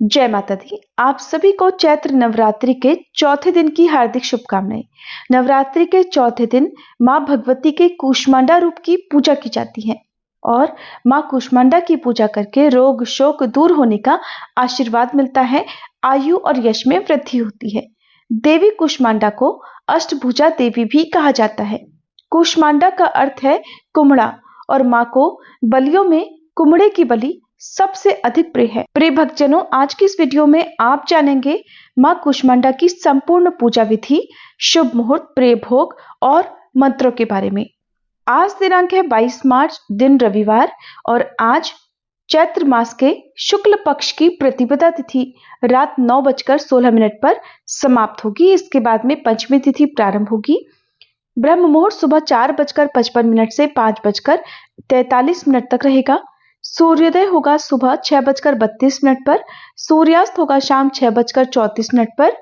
जय माता दी। आप सभी को चैत्र नवरात्रि के चौथे दिन की हार्दिक शुभकामनाएं। नवरात्रि के चौथे दिन मां भगवती के कूष्मांडा रूप की पूजा की जाती है और मां कूष्मांडा की पूजा करके रोग शोक दूर होने का आशीर्वाद मिलता है, आयु और यश में वृद्धि होती है। देवी कूष्मांडा को अष्टभुजा देवी भी कहा जाता है। कूष्मांडा का अर्थ है कुम्हड़ा और मां को बलियों में कुम्हड़े की बलि सबसे अधिक प्रिय है। प्रिय भक्तजनों, आज की इस वीडियो में आप जानेंगे मां कूष्मांडा की संपूर्ण पूजा विधि, शुभ मुहूर्त, प्रिय भोग और मंत्रों के बारे में। आज दिनांक है 22 मार्च, दिन रविवार, और आज चैत्र मास के शुक्ल पक्ष की प्रतिपदा तिथि रात 9:16 पर समाप्त होगी। इसके बाद में पंचमी तिथि प्रारंभ होगी। ब्रह्म मुहूर्त सुबह 4:55 से 5:43 तक रहेगा। सूर्योदय होगा सुबह 6:32 पर, सूर्यास्त होगा शाम 6:34 पर।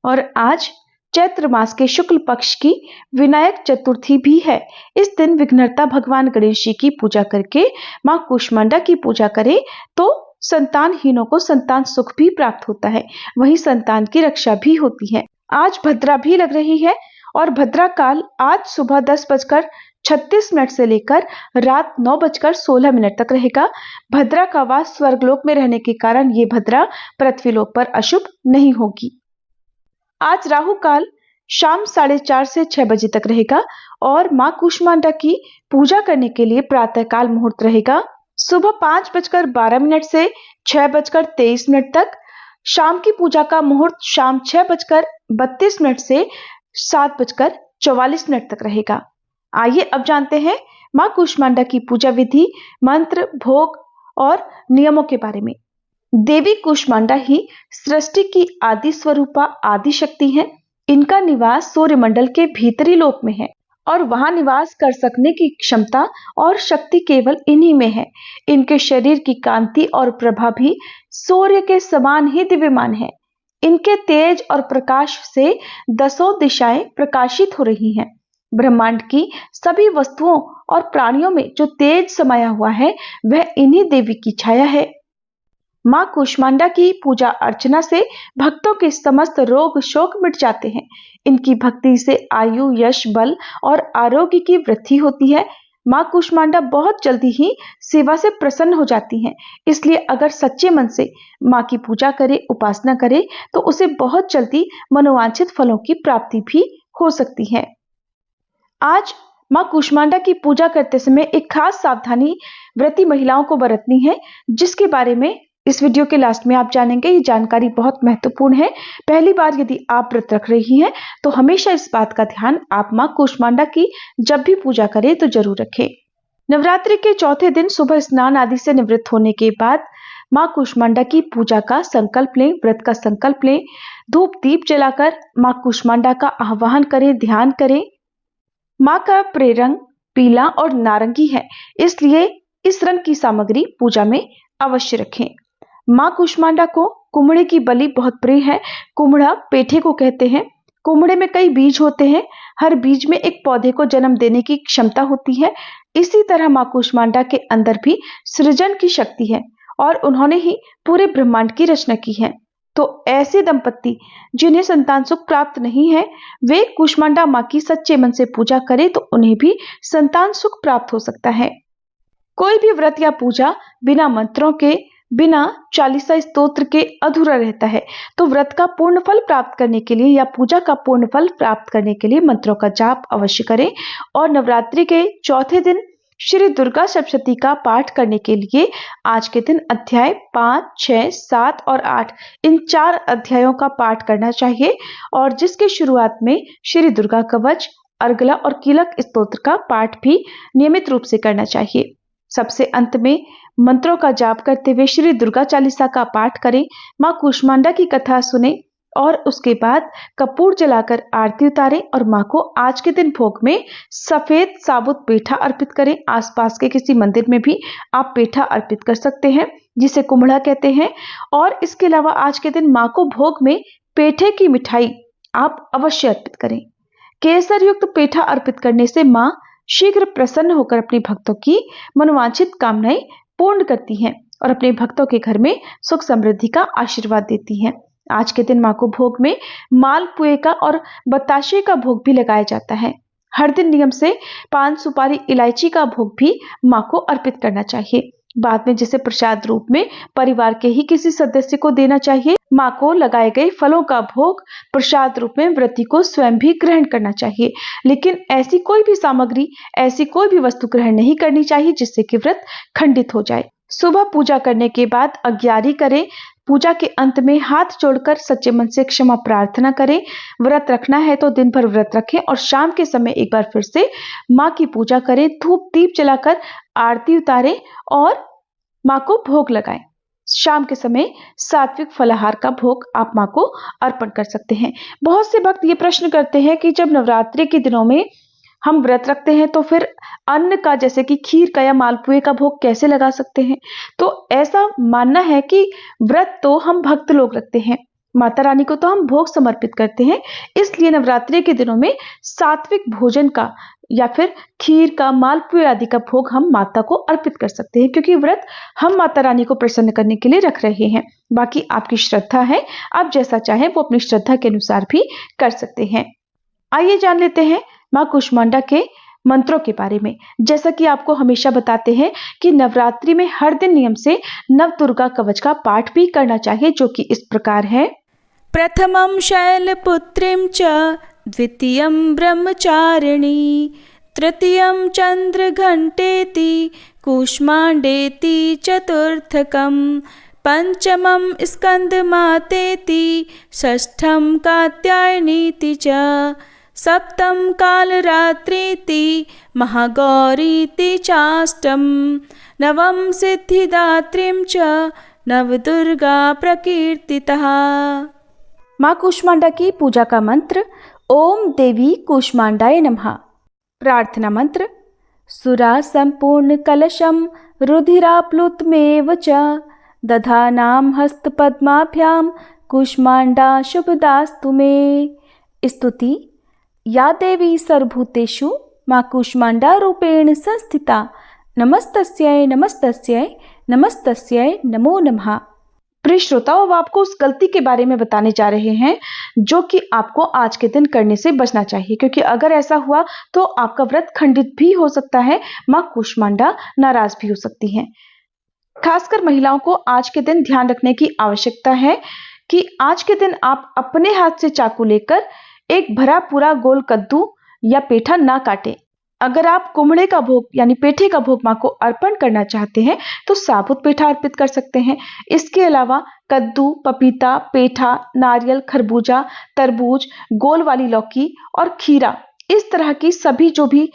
और आज चैत्र मास के शुक्ल पक्ष की विनायक चतुर्थी भी है। इस दिन विघ्नहर्ता भगवान गणेश जी की पूजा करके मां कूष्मांडा की पूजा करें तो संतानहीनों को संतान सुख भी प्राप्त होता है, वहीं संतान की रक्षा भी होती है। आज भद्रा भी लग रही है और भद्रा काल आज सुबह 10:36 से लेकर रात 9:16 तक रहेगा। भद्रा का वास स्वर्गलोक में रहने के कारण ये भद्रा पृथ्वीलोक पर अशुभ नहीं होगी। आज राहु काल शाम 4:30 से 6 बजे तक रहेगा और मां कूष्मांडा की पूजा करने के लिए प्रातः काल मुहूर्त रहेगा सुबह 5:12 से 6:23 तक। शाम की पूजा का मुहूर्त शाम 6:32 से 7:44 तक रहेगा। आइए अब जानते हैं मां कूष्मांडा की पूजा विधि, मंत्र, भोग और नियमों के बारे में। देवी कूष्मांडा ही सृष्टि की आदि स्वरूपा आदि शक्ति है। इनका निवास सूर्यमंडल के भीतरी लोक में है और वहां निवास कर सकने की क्षमता और शक्ति केवल इन्हीं में है। इनके शरीर की कांति और प्रभा भी सूर्य के समान ही दिव्यमान है। इनके तेज और प्रकाश से दसों दिशाएं प्रकाशित हो रही हैं। ब्रह्मांड की सभी वस्तुओं और प्राणियों में जो तेज समाया हुआ है वह इन्हीं देवी की छाया है। मां कूष्मांडा की पूजा अर्चना से भक्तों के समस्त रोग शोक मिट जाते हैं। इनकी भक्ति से आयु, यश, बल और आरोग्य की वृद्धि होती है। मां कूष्मांडा बहुत जल्दी ही सेवा से प्रसन्न हो जाती हैं, इसलिए अगर सच्चे मन से मां की पूजा करे, उपासना करे तो उसे बहुत जल्दी मनोवांछित फलों की प्राप्ति भी हो सकती है। आज मां कूष्मांडा की पूजा करते समय एक खास सावधानी व्रती महिलाओं को बरतनी है, जिसके बारे में इस वीडियो के लास्ट में आप जानेंगे। ये जानकारी बहुत महत्वपूर्ण है। पहली बार यदि आप व्रत रख रही हैं तो हमेशा इस बात का ध्यान आप मां कूष्मांडा की जब भी पूजा करें तो जरूर रखें। नवरात्रि के चौथे दिन सुबह स्नान आदि से निवृत्त होने के बाद मां कूष्मांडा की पूजा का संकल्प लें, व्रत का संकल्प लें। धूप दीप जलाकर मां कूष्मांडा का आह्वान करें, ध्यान करें। मां का प्रिय रंग पीला और नारंगी है, इसलिए इस रंग की सामग्री पूजा में अवश्य रखें। मां कूष्मांडा को कुम्हड़े की बलि बहुत प्रिय है। कुम्हड़ा पेठे को कहते हैं। कुम्हड़े में कई बीज होते हैं। हर बीज में एक पौधे को जन्म देने की क्षमता होती है। इसी तरह मां कूष्मांडा के अंदर भी सृजन की शक्ति है और उन्होंने ही पूरे ब्रह्मांड की रचना की है। तो ऐसे दंपत्ति जिन्हें संतान सुख प्राप्त नहीं है, वे कूष्मांडा मां की सच्चे मन से पूजा करें तो उन्हें भी संतान सुख प्राप्त हो सकता है। कोई भी व्रत या पूजा बिना मंत्रों के, बिना चालीसा स्तोत्र के अधूरा रहता है। तो व्रत का पूर्ण फल प्राप्त करने के लिए या पूजा का पूर्ण फल प्राप्त करने के लिए मंत्रों का जाप अवश्य करें। और नवरात्रि के चौथे दिन श्री दुर्गा सप्तशती का पाठ करने के लिए आज के दिन अध्याय 5, 6, 7 और 8 इन 4 अध्यायों का पाठ करना चाहिए और जिसके शुरुआत में श्री दुर्गा कवच, अर्गला और कीलक स्तोत्र का पाठ भी नियमित रूप से करना चाहिए। सबसे अंत में मंत्रों का जाप करते हुए श्री दुर्गा चालीसा का पाठ करें, मां कूष्मांडा की कथा सुने और उसके बाद कपूर जलाकर आरती उतारें और मां को आज के दिन भोग में सफेद साबुत पेठा अर्पित करें। आसपास के किसी मंदिर में भी आप पेठा अर्पित कर सकते हैं, जिसे कुम्हड़ा कहते हैं। और इसके अलावा आज के दिन मां को भोग में पेठे की मिठाई आप अवश्य अर्पित करें। केसर युक्त पेठा अर्पित करने से मां शीघ्र प्रसन्न होकर अपने भक्तों की मनोवांछित कामनाएं पूर्ण करती हैं। और अपने भक्तों के घर में सुख समृद्धि का आशीर्वाद देती हैं। आज के दिन माँ को भोग में मालपुए का और बताशे का भोग भी लगाया जाता है। हर दिन नियम से पान, सुपारी, इलायची का भोग भी माँ को अर्पित करना चाहिए। बाद में जिसे प्रसाद रूप में परिवार के ही किसी सदस्य को देना चाहिए। माँ को लगाए गए फलों का भोग प्रसाद रूप में व्रती को स्वयं भी ग्रहण करना चाहिए, लेकिन ऐसी कोई भी सामग्री, ऐसी कोई भी वस्तु ग्रहण नहीं करनी चाहिए जिससे कि व्रत खंडित हो जाए। सुबह पूजा करने के बाद अग्यारी करें। पूजा के अंत में हाथ जोड़कर सच्चे मन से क्षमा प्रार्थना करें। व्रत रखना है तो दिन भर व्रत रखें और शाम के समय एक बार फिर से माँ की पूजा करें। धूप दीप जलाकर आरती उतारें और माँ को भोग लगाएं। शाम के समय सात्विक फलाहार का भोग आप माँ को अर्पण कर सकते हैं। बहुत से भक्त ये प्रश्न करते हैं कि जब नवरात्रि के दिनों में हम व्रत रखते हैं तो फिर अन्न का, जैसे कि खीर का या मालपुए का भोग कैसे लगा सकते हैं। तो ऐसा मानना है कि व्रत तो हम भक्त लोग रखते हैं, माता रानी को तो हम भोग समर्पित करते हैं, इसलिए नवरात्रि के दिनों में सात्विक भोजन का या फिर खीर का, मालपुए आदि का भोग हम माता को अर्पित कर सकते हैं, क्योंकि व्रत हम माता रानी को प्रसन्न करने के लिए रख रहे हैं। बाकी आपकी श्रद्धा है, आप जैसा चाहें वो अपनी श्रद्धा के अनुसार भी कर सकते हैं। आइए जान लेते हैं माँ कूष्मांडा के मंत्रों के बारे में। जैसा कि आपको हमेशा बताते हैं कि नवरात्रि में हर दिन नियम से नवदुर्गा कवच का पाठ भी करना चाहिए, जो कि इस प्रकार है। प्रथमं शैलपुत्रीं च द्वितीयं ब्रह्मचारिणी तृतीयं चंद्रघंटेति कूष्मांडेति चतुर्थकं पंचमं स्कंदमातेति षष्ठं कात्यायनीति च सप्तम कालरात्रीति महागौरीति चाष्टम नवम सिद्धिदात्रीं च नवदुर्गा प्रकीर्तितः। माँ कूष्मांडा की पूजा का मंत्र ओम देवी कूष्मांडाय नमः। प्रार्थना मंत्र सुरा संपूर्ण कलशम रुधिराप्लुतमेव च दधानाम हस्तपद्माभ्याम कूष्मांडा शुभदास्तु मे। स्तुति या देवी सर्वभूतेषु माँ कूष्मांडा रूपेण संस्थिता नमस्तस्यै नमस्तस्यै नमस्तस्यै नमो नमः। प्रिय श्रोताओं, अब आपको उस गलती के बारे में बताने जा रहे हैं जो कि आपको आज के दिन करने से बचना चाहिए, क्योंकि अगर ऐसा हुआ तो आपका व्रत खंडित भी हो सकता है, माँ कूष्मांडा नाराज भी हो सकती हैं। खासकर महिलाओं को आज के दिन ध्यान रखने की आवश्यकता है कि आज के दिन आप अपने हाथ से चाकू लेकर एक भरा पूरा गोल कद्दू या पेठा ना काटें। अगर आप कुम्हड़े का भोग यानी पेठे का भोग माँ को अर्पण करना चाहते हैं तो साबुत पेठा अर्पित कर सकते हैं। इसके अलावा कद्दू, पपीता, पेठा, नारियल, खरबूजा, तरबूज, गोल वाली लौकी और खीरा, इस तरह की सभी जो भी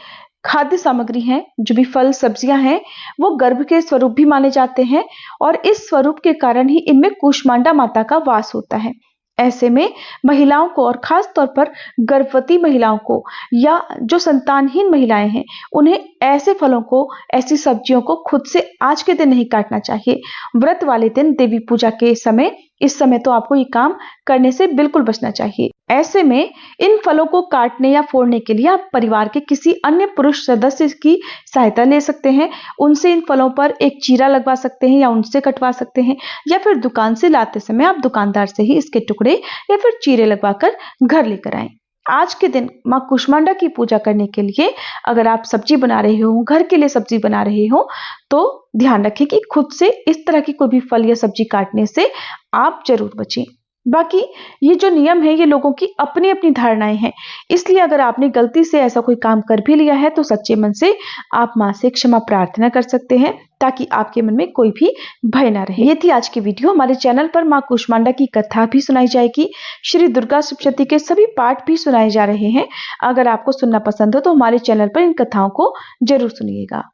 खाद्य सामग्री हैं, जो भी फल सब्जियां हैं, वो गर्भ के स्वरूप भी माने जाते हैं और इस स्वरूप के कारण ही इनमें कूष्मांडा माता का वास होता है। ऐसे में महिलाओं को और खास तौर पर गर्भवती महिलाओं को या जो संतानहीन महिलाएं हैं, उन्हें ऐसे फलों को, ऐसी सब्जियों को खुद से आज के दिन नहीं काटना चाहिए। व्रत वाले दिन देवी पूजा के समय, इस समय तो आपको ये काम करने से बिल्कुल बचना चाहिए। ऐसे में इन फलों को काटने या फोड़ने के लिए आप परिवार के किसी अन्य पुरुष सदस्य की सहायता ले सकते हैं। उनसे इन फलों पर एक चीरा लगवा सकते हैं या उनसे कटवा सकते हैं, या फिर दुकान से लाते समय आप दुकानदार से ही इसके टुकड़े या फिर चीरे लगवाकर घर लेकर आएं। आज के दिन माँ कूष्मांडा की पूजा करने के लिए अगर आप सब्जी बना रहे हो, घर के लिए सब्जी बना रहे हो, तो ध्यान रखें कि खुद से इस तरह की कोई भी फल या सब्जी काटने से आप जरूर बचें। बाकी ये जो नियम है ये लोगों की अपनी अपनी धारणाएं हैं, इसलिए अगर आपने गलती से ऐसा कोई काम कर भी लिया है तो सच्चे मन से आप माँ से क्षमा प्रार्थना कर सकते हैं, ताकि आपके मन में कोई भी भय ना रहे। ये थी आज की वीडियो। हमारे चैनल पर माँ कूष्मांडा की कथा भी सुनाई जाएगी, श्री दुर्गा सप्तशती के सभी पाठ भी सुनाए जा रहे हैं। अगर आपको सुनना पसंद हो तो हमारे चैनल पर इन कथाओं को जरूर सुनिएगा।